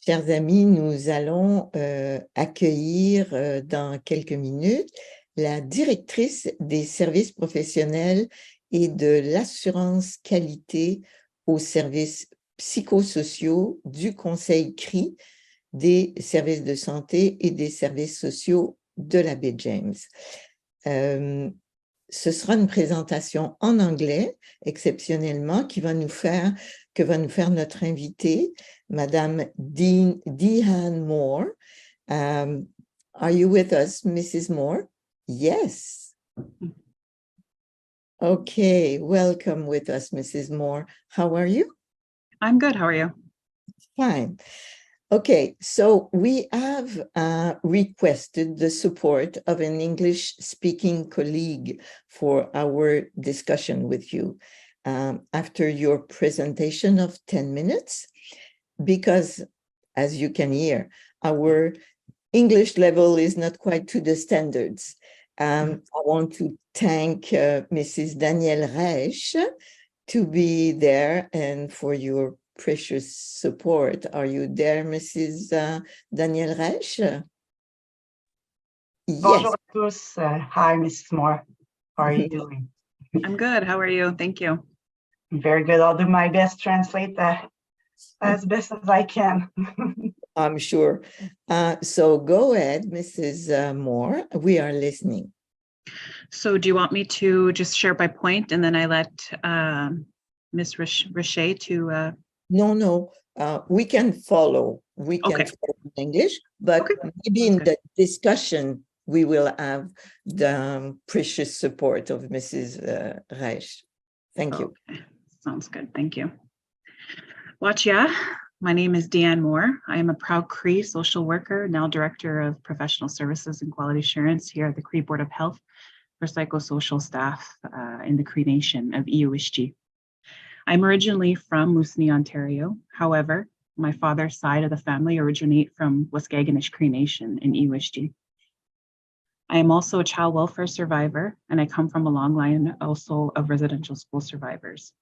Chers amis, nous allons accueillir dans quelques minutes la directrice des services professionnels et de l'assurance qualité aux services psychosociaux du Conseil Cri des services de santé et des services sociaux de la Baie James. Ce sera une présentation en anglais, exceptionnellement, que va nous faire notre invitée, Madame Deanne Moore. Are you with us, Mrs. Moore? Yes. Okay, welcome with us, Mrs. Moore. How are you? I'm good. How are you? Fine. Okay, so we have requested the support of an English-speaking colleague for our discussion with you after your presentation of 10 minutes, because, as you can hear, our English level is not quite to the standards. I want to thank Mrs. Danielle Reich to be there and for your precious support. Are you there, Mrs. Danielle Reich? Yes. Bonjour à tous. Hi, Mrs. Moore. How are you doing? I'm good. How are you? Thank you. Very good. I'll do my best to translate that as best as I can. I'm sure. So go ahead, Mrs. Moore. We are listening. So do you want me to just share by point and then I let Ms. Richet to... No, we can follow. We can follow in English, but maybe in the discussion, we will have the precious support of Mrs. Reich. Thank you. Sounds good. Thank you. Wachia, my name is Deanne Moore. I am a proud Cri social worker, now Director of Professional Services and Quality Assurance here at the Cri Board of Health for psychosocial staff in the Cri Nation of EUSG. I'm originally from Moosonee, Ontario. However, my father's side of the family originate from Waskaganish Cree Nation in EUSG. I am also a child welfare survivor, and I come from a long line also of residential school survivors.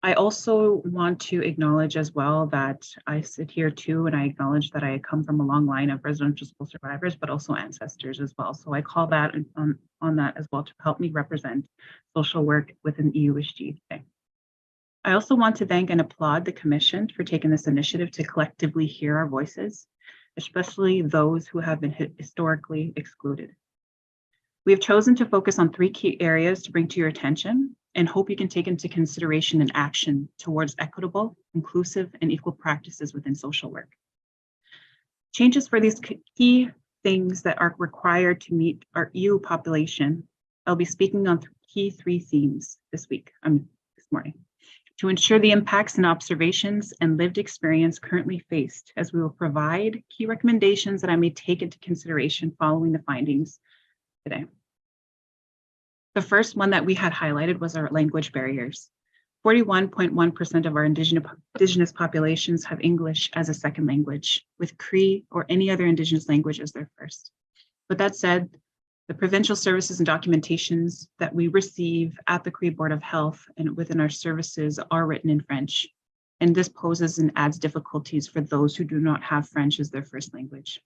I also want to acknowledge as well that I sit here too, and I acknowledge that I come from a long line of residential school survivors, but also ancestors as well. So I call that on that as well to help me represent social work within EUSG today. I also want to thank and applaud the Commission for taking this initiative to collectively hear our voices, especially those who have been historically excluded. We have chosen to focus on 3 key areas to bring to your attention and hope you can take into consideration and action towards equitable, inclusive, and equal practices within social work. Changes for these key things that are required to meet our EU population, I'll be speaking on key 3 themes this morning, to ensure the impacts and observations and lived experience currently faced, as we will provide key recommendations that I may take into consideration following the findings today. The first one that we had highlighted was our language barriers. 41.1% of our indigenous populations have English as a second language, with Cree or any other indigenous language as their first. With that said, the provincial services and documentations that we receive at the Cree Board of Health and within our services are written in French, and this poses and adds difficulties for those who do not have French as their first language.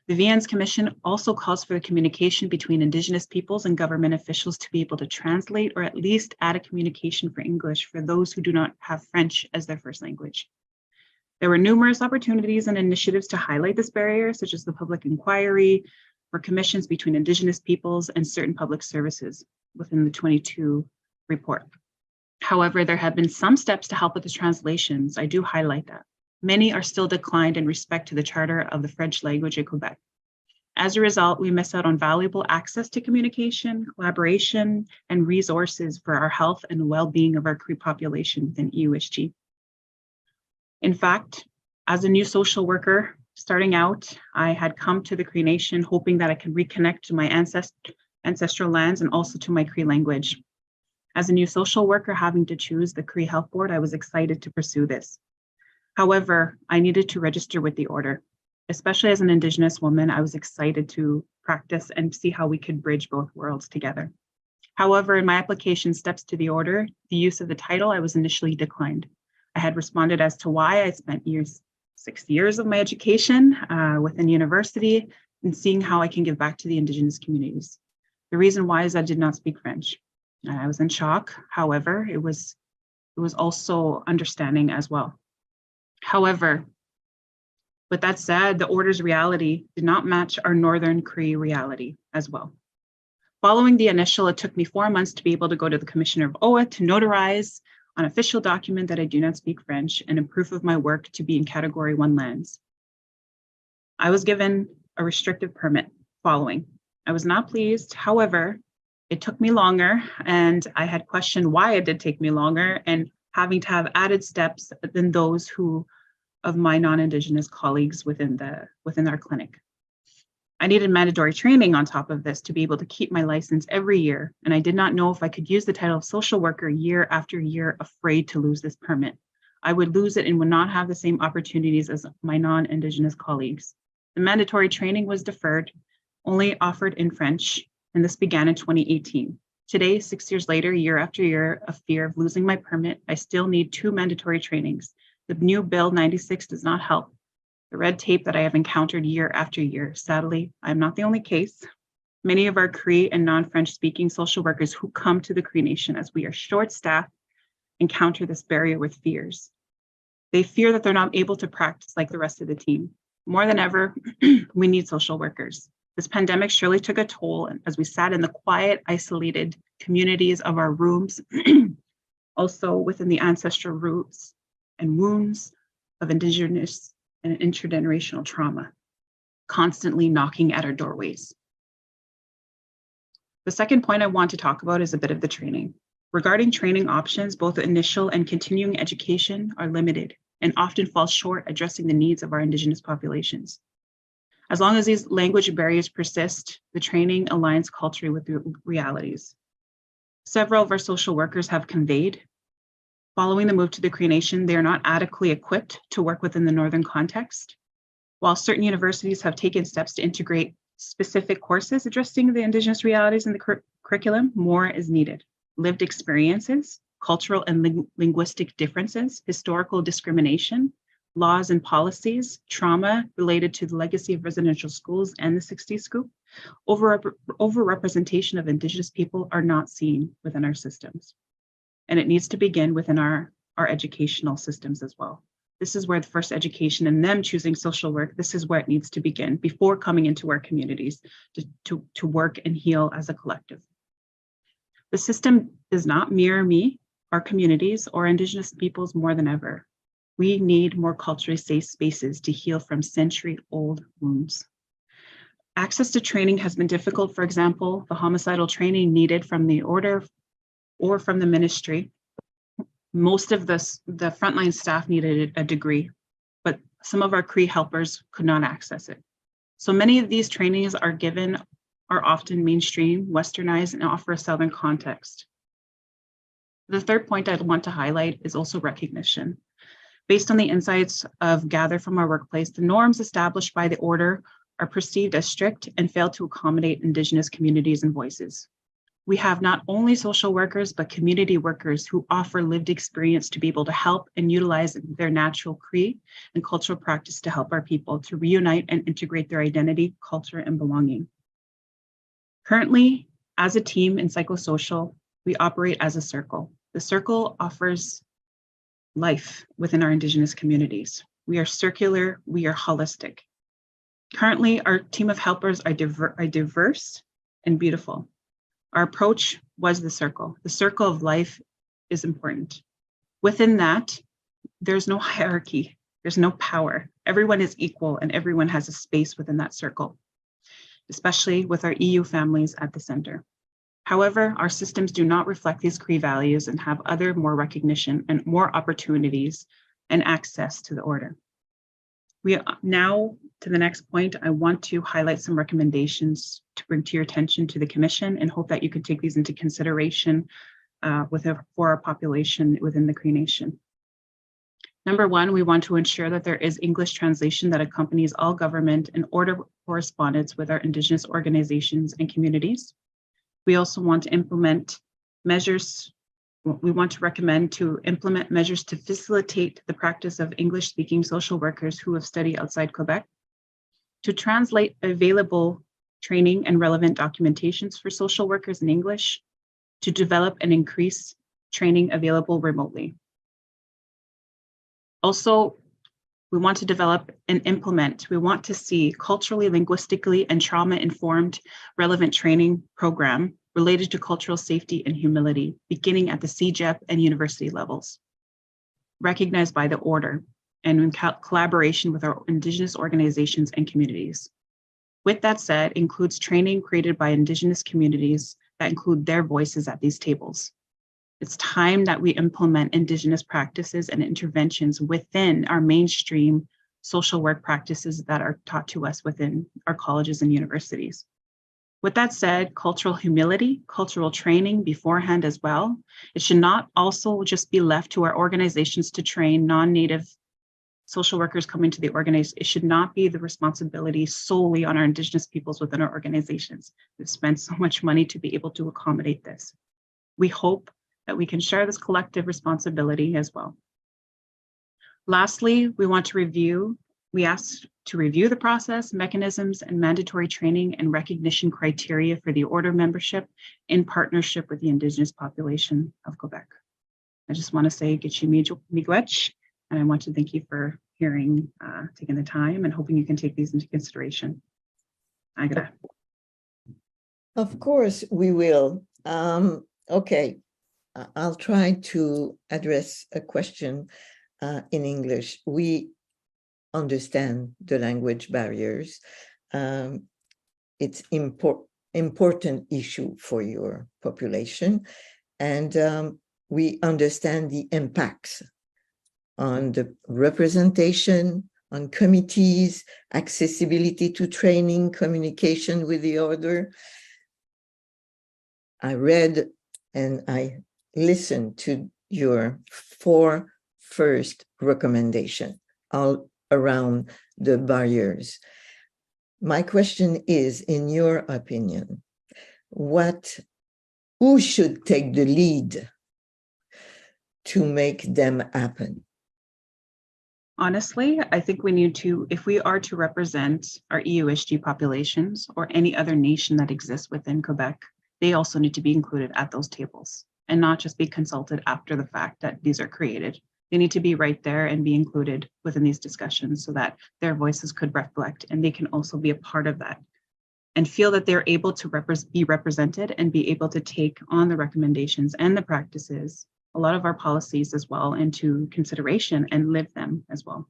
The VN's Commission also calls for the communication between Indigenous peoples and government officials to be able to translate or at least add a communication for English for those who do not have French as their first language. There were numerous opportunities and initiatives to highlight this barrier, such as the public inquiry for commissions between Indigenous peoples and certain public services within the 22 report. However, there have been some steps to help with the translations. I do highlight that. Many are still declined in respect to the Charter of the French language in Quebec. As a result, we miss out on valuable access to communication, collaboration, and resources for our health and well-being of our Cree population within EUSG. In fact, as a new social worker, starting out, I had come to the Cree Nation hoping that I could reconnect to my ancestral lands and also to my Cree language. As a new social worker having to choose the Cree Health Board, I was excited to pursue this. However, I needed to register with the order. Especially as an Indigenous woman, I was excited to practice and see how we could bridge both worlds together. However, in my application steps to the order, the use of the title, I was initially declined. I had responded as to why I spent 6 years of my education within university and seeing how I can give back to the Indigenous communities. The reason why is I did not speak French. I was in shock. However, it was also understanding as well. However, with that said, the order's reality did not match our Northern Cree reality as well. Following the initial, it took me 4 months to be able to go to the Commissioner of OA to notarize an official document that I do not speak French and a proof of my work to be in Category 1 lands. I was given a restrictive permit following. I was not pleased. However, it took me longer, and I had questioned why it did take me longer and having to have added steps than those of my non-Indigenous colleagues within our clinic. I needed mandatory training on top of this to be able to keep my license every year, and I did not know if I could use the title of social worker year after year, afraid to lose this permit. I would lose it and would not have the same opportunities as my non-Indigenous colleagues. The mandatory training was deferred, only offered in French, and this began in 2018. Today, 6 years later, year after year of fear of losing my permit, I still need 2 mandatory trainings. The new Bill 96 does not help. The red tape that I have encountered year after year. Sadly, I'm not the only case. Many of our Cree and non-French speaking social workers who come to the Cree Nation as we are short-staffed encounter this barrier with fears. They fear that they're not able to practice like the rest of the team. More than ever, we need social workers. This pandemic surely took a toll as we sat in the quiet, isolated communities of our rooms, also within the ancestral roots and wounds of Indigenous and intergenerational trauma, constantly knocking at our doorways. The second point I want to talk about is a bit of the training. Regarding training options, both initial and continuing education are limited and often fall short addressing the needs of our Indigenous populations. As long as these language barriers persist, the training aligns culturally with the realities. Several of our social workers have conveyed, following the move to the Cree Nation, they are not adequately equipped to work within the Northern context. While certain universities have taken steps to integrate specific courses addressing the Indigenous realities in the curriculum, more is needed. Lived experiences, cultural and linguistic differences, historical discrimination, laws and policies, trauma related to the legacy of residential schools and the 60s scoop, overrepresentation of Indigenous people are not seen within our systems. And it needs to begin within our educational systems as well. This is where the first education and them choosing social work, this is where it needs to begin before coming into our communities to work and heal as a collective. The system does not mirror me, our communities, or Indigenous peoples more than ever. We need more culturally safe spaces to heal from century-old wounds. Access to training has been difficult. For example, the homicidal training needed from the order or from the ministry. Most of the frontline staff needed a degree, but some of our Cree helpers could not access it. So many of these trainings are often mainstream, westernized, and offer a Southern context. The third point I'd want to highlight is also recognition. Based on the insights gathered from our workplace, the norms established by the order are perceived as strict and fail to accommodate Indigenous communities and voices. We have not only social workers, but community workers who offer lived experience to be able to help and utilize their natural Cree and cultural practice to help our people to reunite and integrate their identity, culture, and belonging. Currently, as a team in psychosocial, we operate as a circle. The circle offers life within our Indigenous communities. We are circular, we are holistic. Currently, our team of helpers are diverse and beautiful. Our approach was the circle. The circle of life is important. Within that, there's no hierarchy, there's no power. Everyone is equal and everyone has a space within that circle, especially with our EU families at the center. However, our systems do not reflect these Cree values and have other more recognition and more opportunities and access to the order. We now, to the next point, I want to highlight some recommendations to bring to your attention to the Commission and hope that you could take these into consideration for our population within the Cree Nation. Number one, we want to ensure that there is English translation that accompanies all government and order correspondence with our Indigenous organizations and communities. We also want to implement measures We want to recommend to implement measures to facilitate the practice of English-speaking social workers who have studied outside Quebec, to translate available training and relevant documentations for social workers in English, to develop and increase training available remotely. Also, we want to develop and implement, we want to see culturally, linguistically, and trauma-informed relevant training program related to cultural safety and humility, beginning at the CEGEP and university levels, recognized by the Order, and in collaboration with our Indigenous organizations and communities. With that said, includes training created by Indigenous communities that include their voices at these tables. It's time that we implement Indigenous practices and interventions within our mainstream social work practices that are taught to us within our colleges and universities. With that said, cultural humility, cultural training beforehand as well. It should not also just be left to our organizations to train non-Native social workers coming to the organization. It should not be the responsibility solely on our Indigenous peoples within our organizations. We've spent so much money to be able to accommodate this. We hope that we can share this collective responsibility as well. Lastly, we asked to review the process, mechanisms, and mandatory training and recognition criteria for the Order membership in partnership with the Indigenous population of Quebec. I just want to say Gitchi Miigwech, and I want to thank you for hearing, taking the time, and hoping you can take these into consideration. Agra. Of course, we will. Okay, I'll try to address a question in English. We understand the language barriers. It's important issue for your population, and we understand the impacts on the representation, on committees, accessibility to training, communication with the Order. I read and I listened to your 4 first recommendations all around the barriers. My question is, in your opinion, who should take the lead to make them happen? Honestly, I think we need to, if we are to represent our EUSG populations or any other nation that exists within Quebec, they also need to be included at those tables and not just be consulted after the fact that these are created. They need to be right there and be included within these discussions so that their voices could reflect and they can also be a part of that and feel that they're able to be represented and be able to take on the recommendations and the practices, a lot of our policies as well, into consideration and live them as well.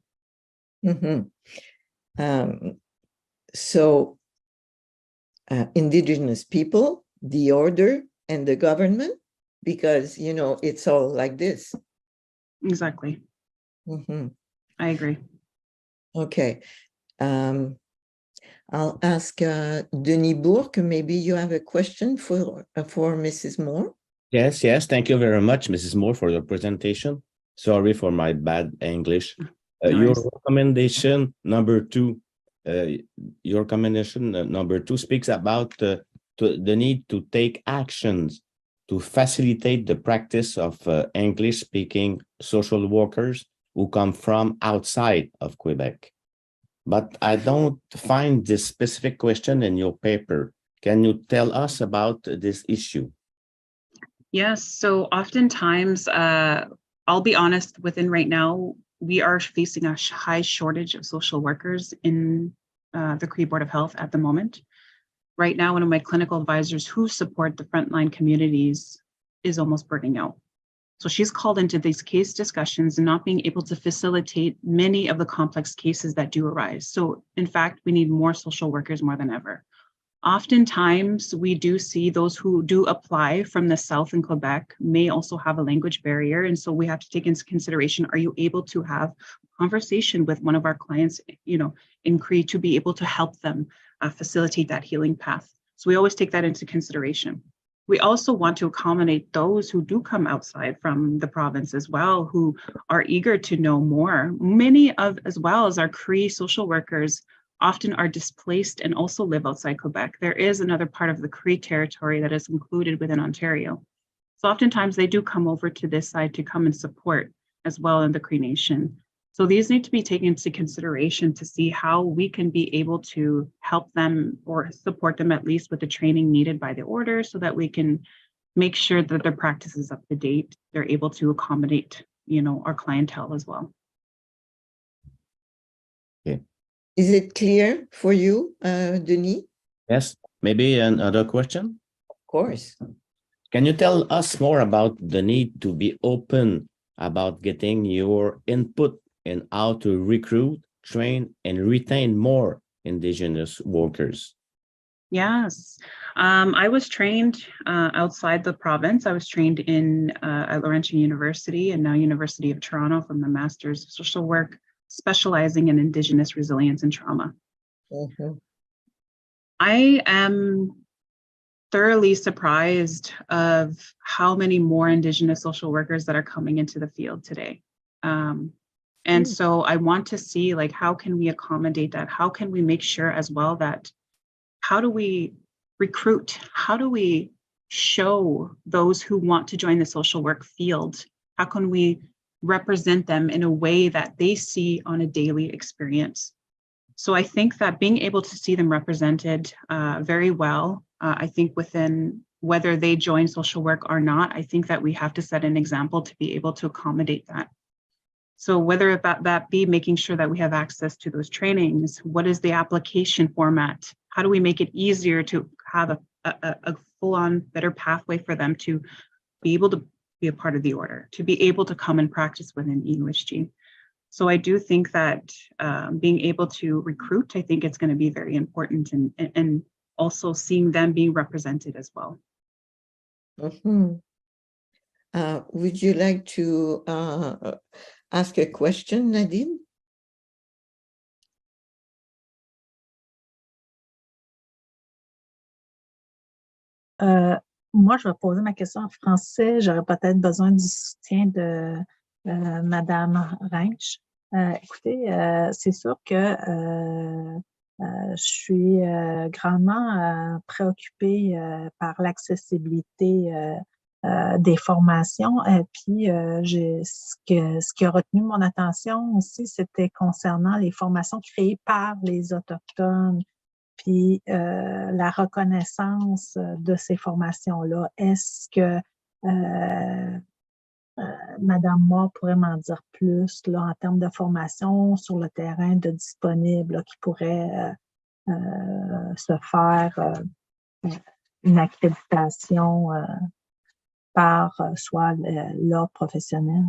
So Indigenous people, the Order, and the government, because, you know, it's all like this. Exactly. I agree. Okay. I'll ask Denis Bourque, maybe you have a question for Mrs. Moore? Yes. Thank you very much, Mrs. Moore, for your presentation. Sorry for my bad English. Your recommendation number 2, speaks about the need to take actions to facilitate the practice of English-speaking social workers who come from outside of Quebec. But I don't find this specific question in your paper. Can you tell us about this issue? Yes, so oftentimes, I'll be honest, within right now, we are facing a high shortage of social workers in the Cree Board of Health at the moment. Right now, one of my clinical advisors who support the frontline communities is almost burning out. So she's called into these case discussions and not being able to facilitate many of the complex cases that do arise. So in fact, we need more social workers more than ever. Oftentimes, we do see those who do apply from the South in Quebec may also have a language barrier. And so we have to take into consideration, are you able to have a conversation with one of our clients, you know, in Cree to be able to help them facilitate that healing path? So we always take that into consideration. We also want to accommodate those who do come outside from the province as well, who are eager to know more. Many of, as well as our Cree social workers, often are displaced and also live outside Quebec. There is another part of the Cree territory that is included within Ontario. So oftentimes they do come over to this side to come and support as well in the Cree Nation. So these need to be taken into consideration to see how we can be able to help them or support them at least with the training needed by the order so that we can make sure that their practice is up to date. They're able to accommodate, our clientele as well. Okay. Is it clear for you, Denis? Yes, maybe another question? Of course. Can you tell us more about the need to be open about getting your input in how to recruit, train, and retain more Indigenous workers? Yes, I was trained outside the province. I was trained at Laurentian University and now University of Toronto from the Master's of Social Work, specializing in Indigenous resilience and trauma. Mhm. I am thoroughly surprised of how many more Indigenous social workers that are coming into the field today. And so I want to see, like, how can we accommodate that? How can we make sure as well that, how do we recruit? How do we show those who want to join the social work field? How can we represent them in a way that they see on a daily experience? So I think that being able to see them represented very well, I think within whether they join social work or not, I think that we have to set an example to be able to accommodate that. So whether that be making sure that we have access to those trainings, what is the application format? How do we make it easier to have a full-on better pathway for them to be able to be a part of the order, to be able to come and practice within EUSG? So I do think that being able to recruit, I think it's going to be very important, and also seeing them being represented as well. Mhm. Would you like to ask a question, Nadine? Moi, je vais poser ma question en français. J'aurais peut-être besoin du soutien de Madame Reinsch. Écoutez, c'est sûr que je suis grandement préoccupée par l'accessibilité des formations. Puis, ce qui a retenu mon attention aussi, c'était concernant les formations créées par les Autochtones, puis la reconnaissance de ces formations-là. Est-ce que Madame Moore pourrait m'en dire plus là, en termes de formation sur le terrain de disponible là, qui pourrait se faire une accréditation par soit l'ordre professionnel?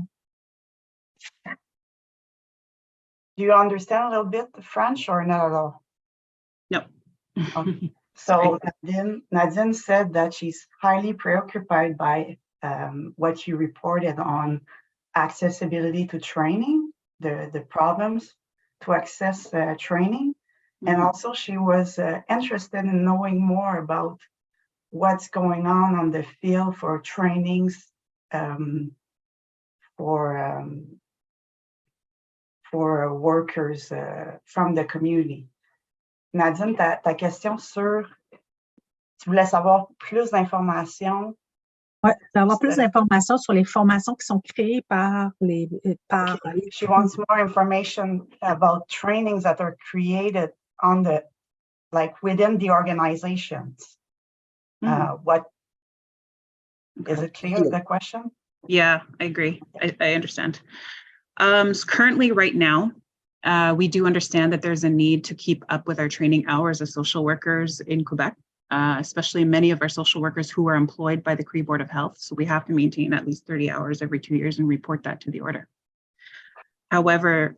Do you understand a little bit the French or not at all? No. Okay. So Nadine said that she's highly preoccupied by what you reported on accessibility to training, the problems to access training. And also she was interested in knowing more about what's going on the field for trainings for workers from the community. Nadine, ta question sur, tu voulais savoir plus d'informations. Oui, d'avoir plus d'informations sur les formations qui sont créées par les... Okay. She wants more information about trainings that are created within the organizations. What is it clear, the question? Yeah, I agree. I understand. So currently, right now, we do understand that there's a need to keep up with our training hours as social workers in Quebec, especially many of our social workers who are employed by the Cree Board of Health. So we have to maintain at least 30 hours every 2 years and report that to the order. However,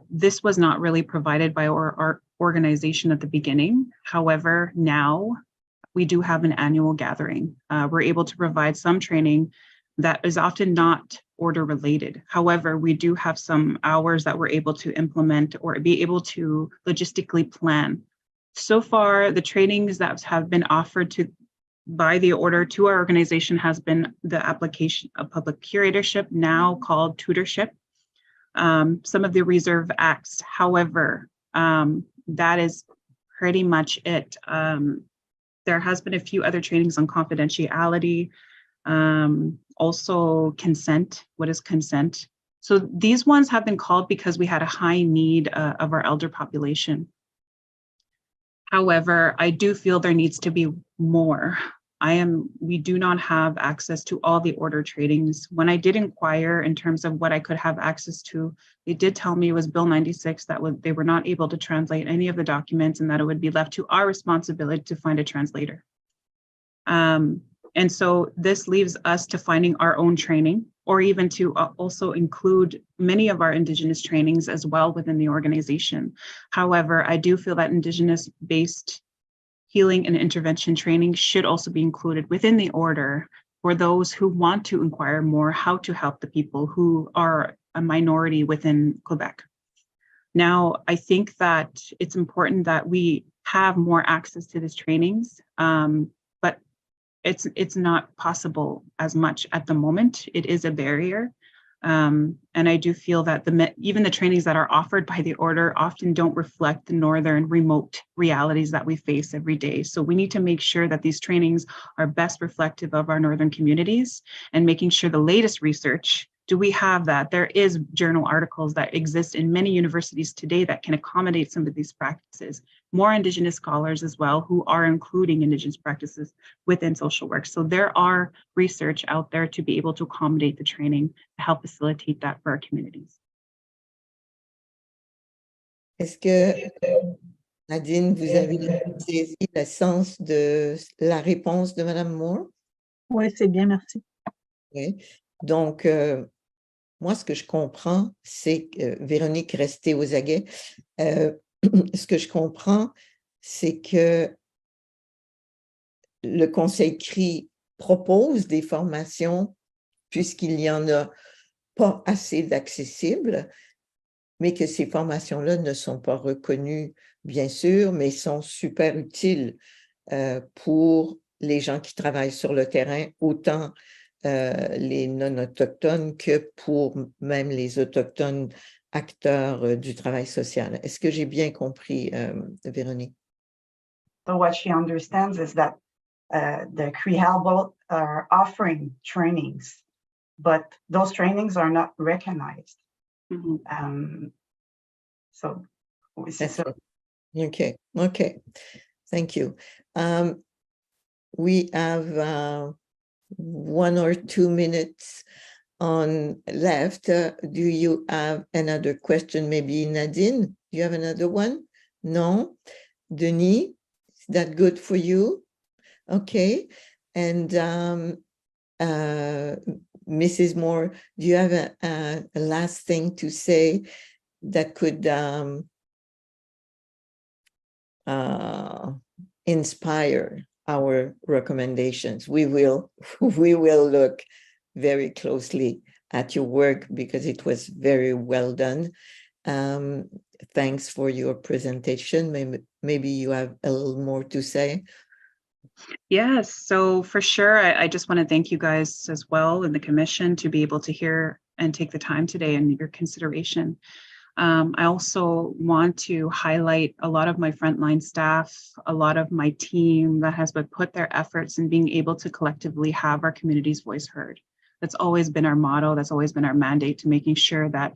this was not really provided by our organization at the beginning. However, now we do have an annual gathering. We're able to provide some training that is often not order related. However, we do have some hours that we're able to implement or be able to logistically plan. So far, the trainings that have been offered by the order to our organization has been the application of public curatorship, now called tutorship, some of the reserve acts. However, that is pretty much it. There has been a few other trainings on confidentiality, Also consent. What is consent? So these ones have been called because we had a high need of our elder population. However, I do feel there needs to be more. We do not have access to all the order trainings. When I did inquire in terms of what I could have access to, they did tell me it was Bill 96 that they were not able to translate any of the documents and that it would be left to our responsibility to find a translator. And so this leaves us to finding our own training, or even to also include many of our Indigenous trainings as well within the organization. However, I do feel that Indigenous-based healing and intervention training should also be included within the order for those who want to inquire more how to help the people who are a minority within Quebec. Now, I think that it's important that we have more access to these trainings, but it's not possible as much at the moment. It is a barrier. And I do feel that even the trainings that are offered by the order often don't reflect the northern remote realities that we face every day. So we need to make sure that these trainings are best reflective of our northern communities, and making sure the latest research, do we have that? There is journal articles that exist in many universities today that can accommodate some of these practices. More Indigenous scholars as well who are including Indigenous practices within social work. So there are research out there to be able to accommodate the training to help facilitate that for our communities. Est-ce que, Nadine, vous avez saisi le sens de la réponse de Madame Moore? Oui, c'est bien, merci. Oui. Donc, moi, ce que je comprends, c'est que, Véronique, restez aux aguets, ce que je comprends, c'est que le Conseil Cri propose des formations puisqu'il n'y en a pas assez d'accessibles, mais que ces formations-là ne sont pas reconnues, bien sûr, mais sont super utiles pour les gens qui travaillent sur le terrain, autant les non-autochtones que pour même les autochtones acteurs du travail social. Est-ce que j'ai bien compris, Véronique? So what she understands is that the Cri Halbot are offering trainings, but those trainings are not recognized. Mm-hmm. So Okay. Thank you. We have 1 or 2 minutes on left. Do you have another question? Maybe Nadine, do you have another one? No? Denis, is that good for you? Okay. And Mrs. Moore, do you have a last thing to say that could inspire our recommendations? We will look very closely at your work because it was very well done. Thanks for your presentation. Maybe you have a little more to say. Yes, so for sure, I just want to thank you guys as well in the commission to be able to hear and take the time today and your consideration. I also want to highlight a lot of my frontline staff, a lot of my team that has put their efforts in being able to collectively have our community's voice heard. That's always been our motto. That's always been our mandate, to making sure that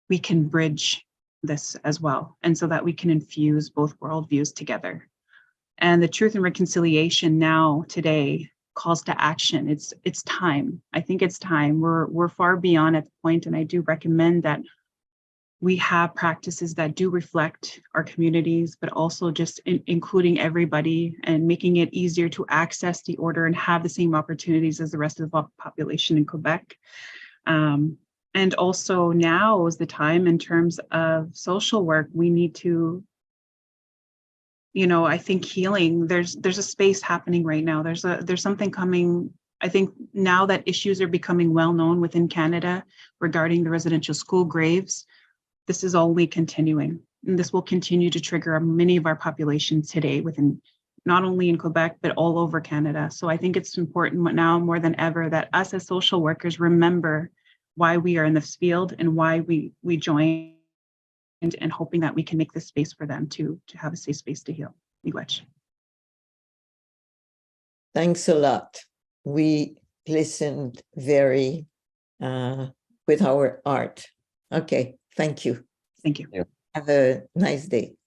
we can bridge this as well, and so that we can infuse both worldviews together. And the Truth and Reconciliation now today calls to action. It's time. I think it's time. We're far beyond at the point, and I do recommend that we have practices that do reflect our communities, but also just including everybody and making it easier to access the order and have the same opportunities as the rest of the population in Quebec. And also now is the time in terms of social work. We need to, I think healing, there's a space happening right now. There's something coming. I think now that issues are becoming well known within Canada regarding the residential school graves, this is only continuing. And this will continue to trigger many of our populations today within, not only in Quebec, but all over Canada. So I think it's important now more than ever that us as social workers remember why we are in this field and why we joined, and hoping that we can make this space for them to have a safe space to heal. Miigwech. Thanks a lot. We listened very with our art. Okay, thank you. Thank you. Have a nice day.